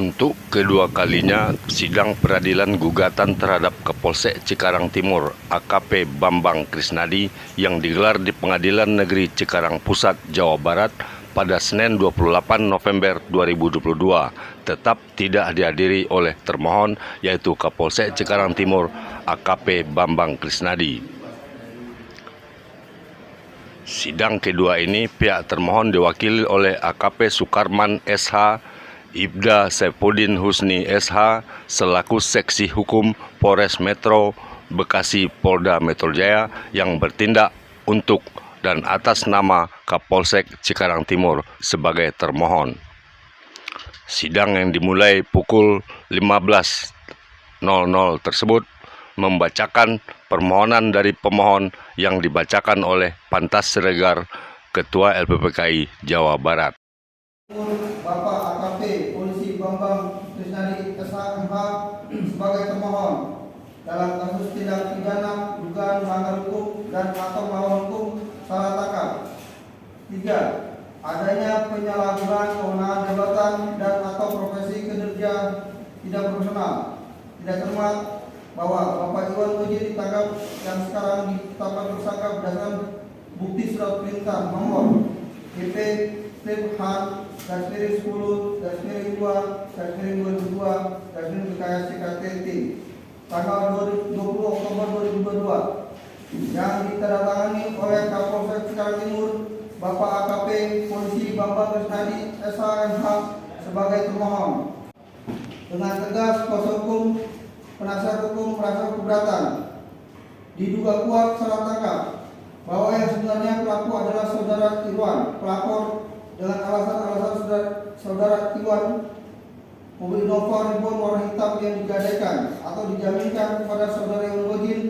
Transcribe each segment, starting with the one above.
Untuk kedua kalinya, sidang peradilan gugatan terhadap Kapolsek Cikarang Timur AKP Bambang Krisnadi yang digelar di Pengadilan Negeri Cikarang Pusat, Jawa Barat pada Senin 28 November 2022 tetap tidak dihadiri oleh termohon, yaitu Kapolsek Cikarang Timur AKP Bambang Krisnadi. Sidang kedua ini pihak termohon diwakili oleh AKP Sukarman SH, Ibda Saifuddin Husni SH selaku Seksi Hukum Polres Metro Bekasi Polda Metro Jaya yang bertindak untuk dan atas nama Kapolsek Cikarang Timur sebagai termohon. Sidang yang dimulai pukul 15.00 tersebut membacakan permohonan dari pemohon yang dibacakan oleh Pantas Siregar, Ketua LPPKI Jawa Barat. Bapak AKP Polisi Bambang Krisnadi SH sebagai termohon dalam kasus tindak pidana dugaan melanggar hukum dan atau melawan hukum salah tangkap. 3. Adanya penyalahgunaan kewenangan jabatan dan atau profesi kinerja tidak profesional. Tidak cermat bahwa Bapak Iwan Mujib ditangkap yang sekarang ditetapkan tersangka berdasarkan bukti surat perintah nomor PP H-10-2-2002 BKS-CKT tanggal 20 Oktober 2022 yang ditandatangani oleh Kapolsek Cikarang Timur Bapak AKP Polisi Bambang Krisnadi SH sebagai termohon. Dengan tegas kuasa hukum penasihat hukum merasa keberatan diduga kuat salah tangkap bahwa yang sebenarnya pelaku adalah saudara Iwan pelapor dengan alasan-alasan saudara Iwan mobil Nova Reborn warna hitam yang digadaikan atau dijaminkan kepada saudara Iwan Mujib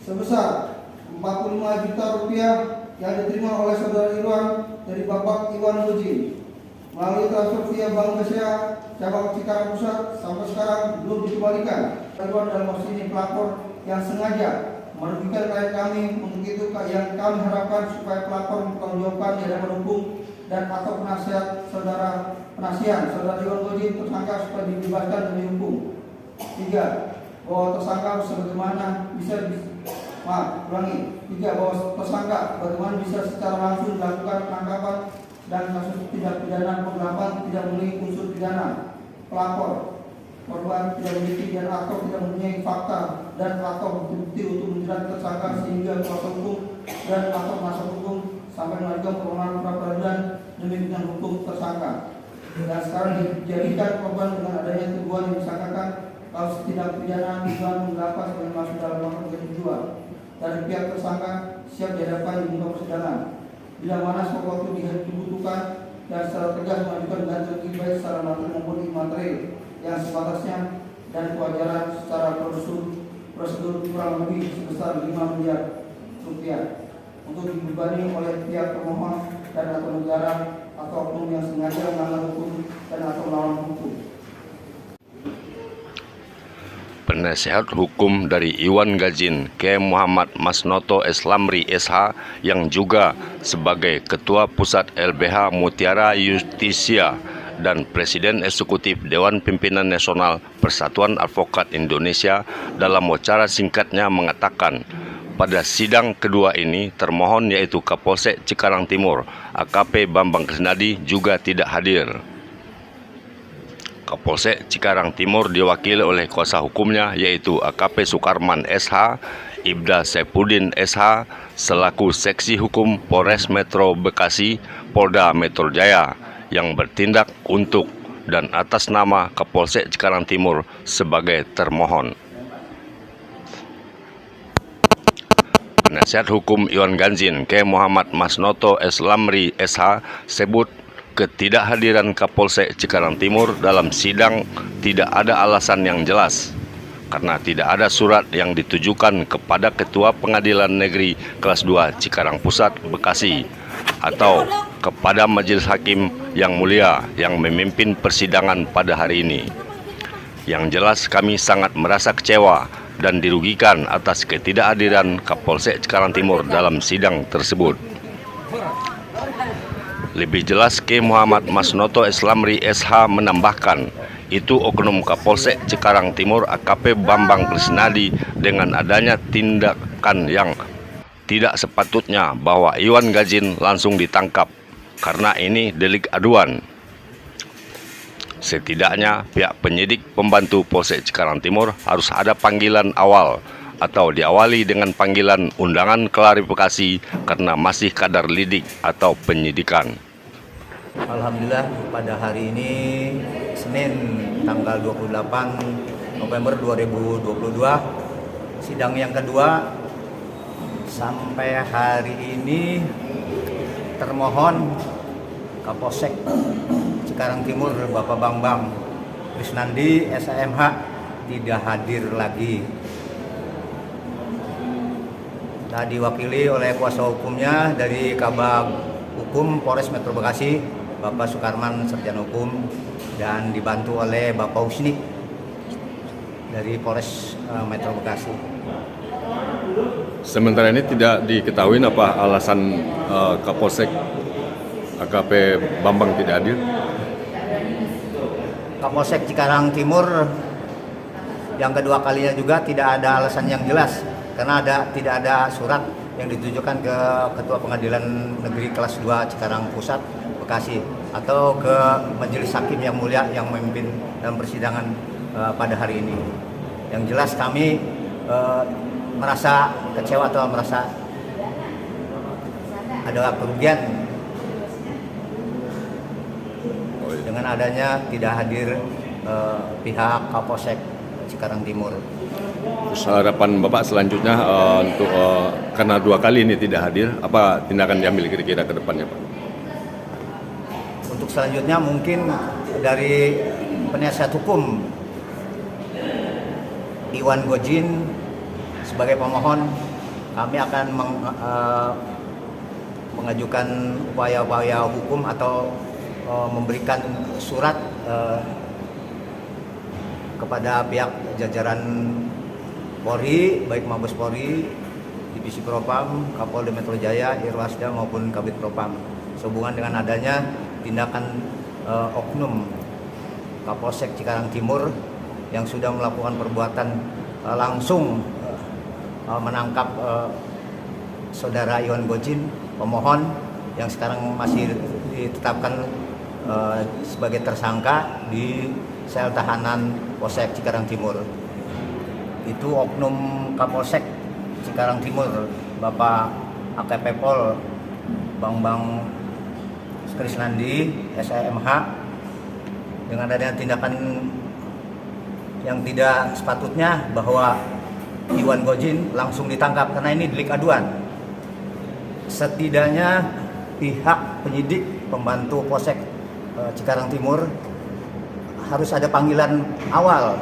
sebesar 45 juta rupiah yang diterima oleh saudara Iwan dari Bapak Iwan Mujib melalui transfer via Bank BCA cabang Cikarang Pusat sampai sekarang belum dikembalikan. Iwan dalam posisi ini pelapor yang sengaja merugikan klien kami. Untuk itu yang kami harapkan supaya pelapor mempertanggungjawabkan di hadapan hukum dan atau penasihat saudara Iwan Mujib tersangka supaya dibebaskan demi hukum. 3. Bahwa tersangka sebagaimana bagaimana bisa secara langsung dilakukan penangkapan dan kasus tindak pidana penggelapan tidak memiliki unsur pidana. Pelapor korban tidak memiliki dan atau tidak mempunyai fakta dan atau bukti untuk menjerat tersangka sehingga kuasa hukum dan atau penasihat hukum sampai mengajukan permohonan pra peradilan demi kepentingan hukum tersangka. Dan sekarang dijadikan korban dengan adanya tuduhan yang disangkakan kasus tindak pidana dugaan penggelapan sebagai masuk dalam pasal 32 dari pihak tersangka siap dihadapkan di muka persidangan bila mana sewaktu dibutuhkan dan secara tegas mengajukan ganti rugi baik secara materi maupun imaterial yang sebatasnya dan kewajaran secara prosedur kurang lebih sebesar 5 miliar rupiah untuk dibebani oleh pihak pemohon dan atau negara atau oknum yang sengaja melanggar hukum dan atau melawan hukum. Penasehat hukum dari Iwan Gajin, K. Muhammad Masnoto Eslamri SH yang juga sebagai Ketua Pusat LBH Mutiara Justisia dan Presiden Eksekutif Dewan Pimpinan Nasional Persatuan Advokat Indonesia dalam wawancara singkatnya mengatakan pada sidang kedua ini termohon yaitu Kapolsek Cikarang Timur AKP Bambang Krisnadi juga tidak hadir. Kapolsek Cikarang Timur diwakili oleh kuasa hukumnya yaitu AKP Sukarman SH, Ibda Saifuddin SH selaku Seksi Hukum Polres Metro Bekasi Polda Metro Jaya yang bertindak untuk dan atas nama Kapolsek Cikarang Timur sebagai termohon. Penasihat hukum Iwan Gajin, K. Muhammad Masnoto Eslamri SH sebut ketidakhadiran Kapolsek Cikarang Timur dalam sidang tidak ada alasan yang jelas karena tidak ada surat yang ditujukan kepada Ketua Pengadilan Negeri Kelas 2 Cikarang Pusat Bekasi atau kepada Majelis Hakim yang mulia yang memimpin persidangan pada hari ini. Yang jelas kami sangat merasa kecewa dan dirugikan atas ketidakhadiran Kapolsek Cikarang Timur dalam sidang tersebut. Lebih jelas, K. Muhammad Masnoto Eslamri SH menambahkan, itu oknum Kapolsek Cikarang Timur AKP Bambang Krisnadi dengan adanya tindakan yang tidak sepatutnya bahwa Iwan Gajin langsung ditangkap karena ini delik aduan. Setidaknya pihak penyidik pembantu Polsek Cikarang Timur harus ada panggilan awal atau diawali dengan panggilan undangan klarifikasi karena masih kadar lidik atau penyidikan. Alhamdulillah pada hari ini Senin tanggal 28 November 2022 sidang yang kedua. Sampai hari ini termohon Kapolsek Cikarang Timur Bapak Bambang Krisnadi SMH tidak hadir lagi. Nah, diwakili oleh kuasa hukumnya dari Kabag Hukum Polres Metro Bekasi Bapak Sukarman Sarjana Hukum dan dibantu oleh Bapak Husni dari Polres Metro Bekasi. Sementara ini tidak diketahui apa alasan Kapolsek AKP Bambang tidak hadir. Kapolsek Cikarang Timur yang kedua kalinya juga tidak ada alasan yang jelas karena tidak ada surat yang ditujukan ke Ketua Pengadilan Negeri Kelas 2 Cikarang Pusat Bekasi atau ke Majelis Hakim yang mulia yang memimpin dalam persidangan pada hari ini. Yang jelas kami merasa kecewa atau merasa ada kerugian dengan adanya tidak hadir pihak Kapolsek Cikarang Timur. Harapan Bapak selanjutnya untuk karena dua kali ini tidak hadir, apa tindakan diambil kira-kira ke depannya, Pak? Untuk selanjutnya mungkin dari penasihat hukum Iwan Gojin sebagai pemohon, kami akan mengajukan upaya-upaya hukum atau memberikan surat kepada pihak jajaran Polri, baik Mabes Polri, Divisi Propam, Kapolda Metro Jaya, Irwasda maupun Kabid Propam, sehubungan dengan adanya tindakan oknum Kapolsek Cikarang Timur yang sudah melakukan perbuatan langsung menangkap saudara Iwan Gojin, pemohon yang sekarang masih ditetapkan sebagai tersangka di sel tahanan Polsek Cikarang Timur. Itu oknum Kapolsek Cikarang Timur Bapak AKP Pol Bambang Krisnadi SMH dengan adanya tindakan yang tidak sepatutnya bahwa Iwan Gojin langsung ditangkap karena ini delik aduan. Setidaknya pihak penyidik pembantu Polsek Cikarang Timur harus ada panggilan awal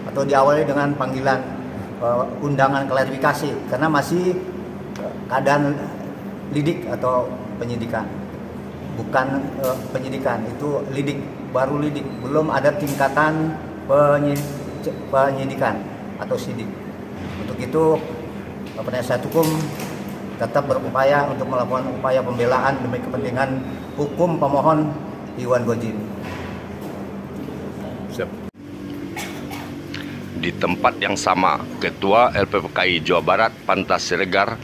atau diawali dengan panggilan undangan klarifikasi karena masih keadaan lidik atau penyidikan. Bukan penyidikan, itu lidik, baru lidik, belum ada tingkatan penyidikan atau sidik. Untuk itu penasihat hukum tetap berupaya untuk melakukan upaya pembelaan demi kepentingan hukum pemohon Iwan Gojin. Siap. Di tempat yang sama, Ketua LPPKI Jawa Barat Pantas Siregar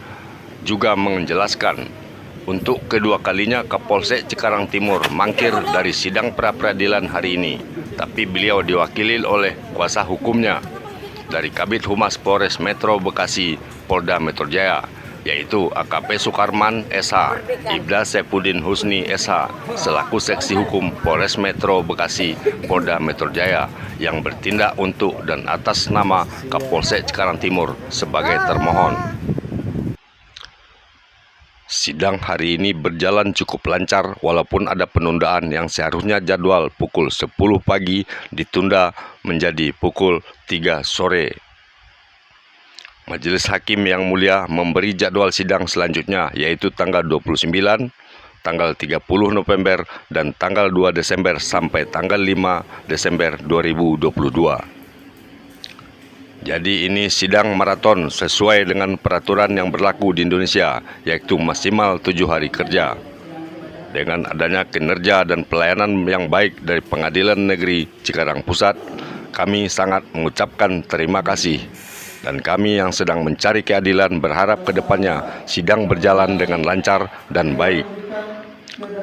juga menjelaskan untuk kedua kalinya Kapolsek Cikarang Timur mangkir dari sidang pra-peradilan hari ini, tapi beliau diwakili oleh kuasa hukumnya dari Kabid Humas Polres Metro Bekasi Polda Metro Jaya, yaitu AKP Sukarman SH, Ibda Sepudin Husni SH, selaku Seksi Hukum Polres Metro Bekasi Polda Metro Jaya yang bertindak untuk dan atas nama Kapolsek Cikarang Timur sebagai termohon. Sidang hari ini berjalan cukup lancar walaupun ada penundaan yang seharusnya jadwal pukul 10 pagi ditunda menjadi pukul 3 sore. Majelis Hakim yang mulia memberi jadwal sidang selanjutnya yaitu tanggal 29, tanggal 30 November, dan tanggal 2 Desember sampai tanggal 5 Desember 2022. Jadi ini sidang maraton sesuai dengan peraturan yang berlaku di Indonesia, yaitu maksimal 7 hari kerja. Dengan adanya kinerja dan pelayanan yang baik dari Pengadilan Negeri Cikarang Pusat, kami sangat mengucapkan terima kasih. Dan kami yang sedang mencari keadilan berharap ke depannya sidang berjalan dengan lancar dan baik.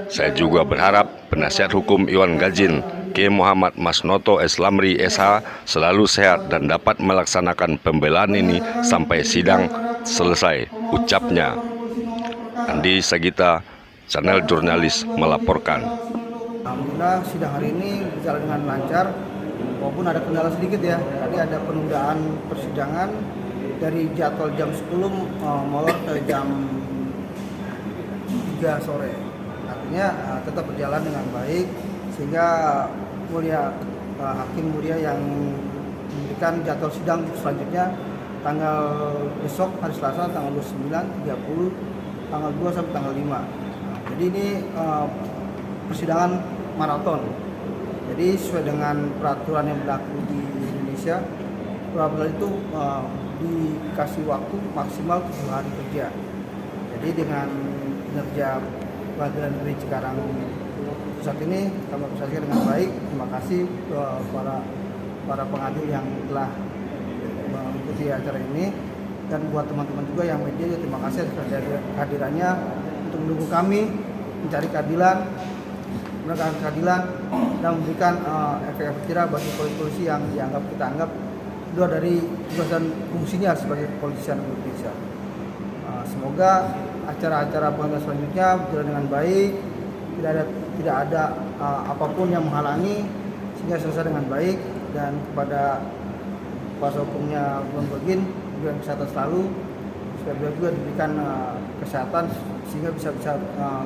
Saya juga berharap penasihat hukum Iwan Gajin, K. Muhammad Masnoto Eslamri SH, selalu sehat dan dapat melaksanakan pembelaan ini sampai sidang selesai, ucapnya. Andi Sagita, Channel Jurnalis melaporkan. Alhamdulillah sidang hari ini berjalan dengan lancar, walaupun ada kendala sedikit ya. Tadi ada penundaan persidangan dari jadwal jam 10 molor ke jam 3 sore. Artinya tetap berjalan dengan baik, sehingga Hakim Mulia yang memberikan jadwal sidang selanjutnya tanggal besok hari Selasa tanggal 29, 30, tanggal 2 sampai tanggal 5. Jadi ini persidangan maraton. Jadi sesuai dengan peraturan yang berlaku di Indonesia, peradilan itu dikasih waktu maksimal 7 hari kerja. Jadi dengan kinerja Pengadilan Negeri Cikarang Pusat ini kami apresiasi dengan baik. Terima kasih para pengadil yang telah mengikuti acara ini, dan buat teman-teman juga yang media juga terima kasih atas kehadirannya untuk menunggu kami mencari keadilan, menegakkan keadilan, dan memberikan efek jerah bagi polisi yang kita anggap luar dari tugas dan fungsinya sebagai kepolisian Indonesia. Semoga acara-acara pengadilan selanjutnya berjalan dengan baik, tidak ada apapun yang menghalangi, sehingga selesai dengan baik. Dan kepada kuasa hukumnya Bung Begin, juga kesehatan selalu, supaya beliau juga diberikan kesehatan sehingga bisa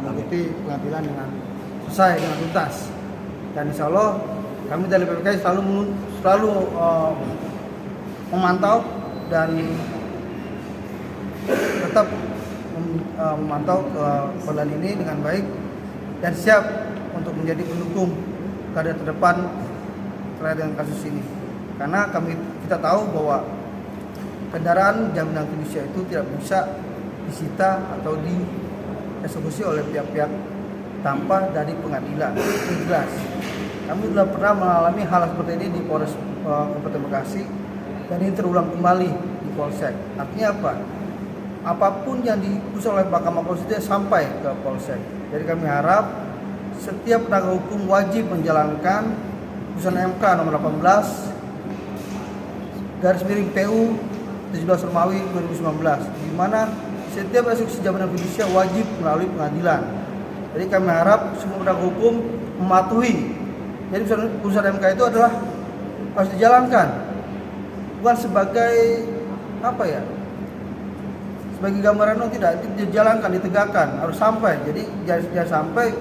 mengikuti pengadilan dengan selesai dengan tuntas. Dan insya Allah kami dari PPKI selalu memantau dan tetap memantau pengadilan ini dengan baik dan siap untuk menjadi pendukung garda terdepan terkait dengan kasus ini. Karena kita tahu bahwa kendaraan jaminan fidusia itu tidak bisa disita atau dieksekusi oleh pihak-pihak tanpa dari pengadilan. Ini jelas. Kami sudah pernah mengalami hal seperti ini di Polres Kabupaten Bekasi, dan ini terulang kembali di Polsek. Artinya apa? Apapun yang diputuskan oleh Mahkamah Konstitusi sampai ke Polsek. Jadi kami harap setiap penegak hukum wajib menjalankan putusan MK nomor 18 garis miring PU 17 Romawi 2019, di mana setiap eksekusi jaminan fidusia wajib melalui pengadilan. Jadi kami harap semua penegak hukum mematuhi. Jadi putusan MK itu adalah harus dijalankan, bukan sebagai apa ya, sebagai gambaran, tidak, dijalankan, ditegakkan, harus sampai. Jadi jangan sampai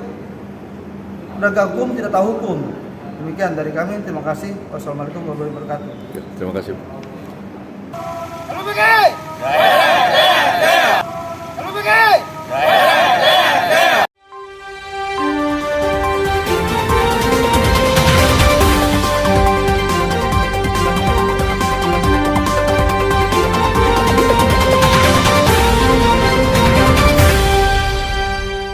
penegak hukum tidak tahu hukum. Demikian dari kami, terima kasih. Wassalamualaikum warahmatullahi wabarakatuh. Terima kasih. Halo, Bagi! Halo, Bagi!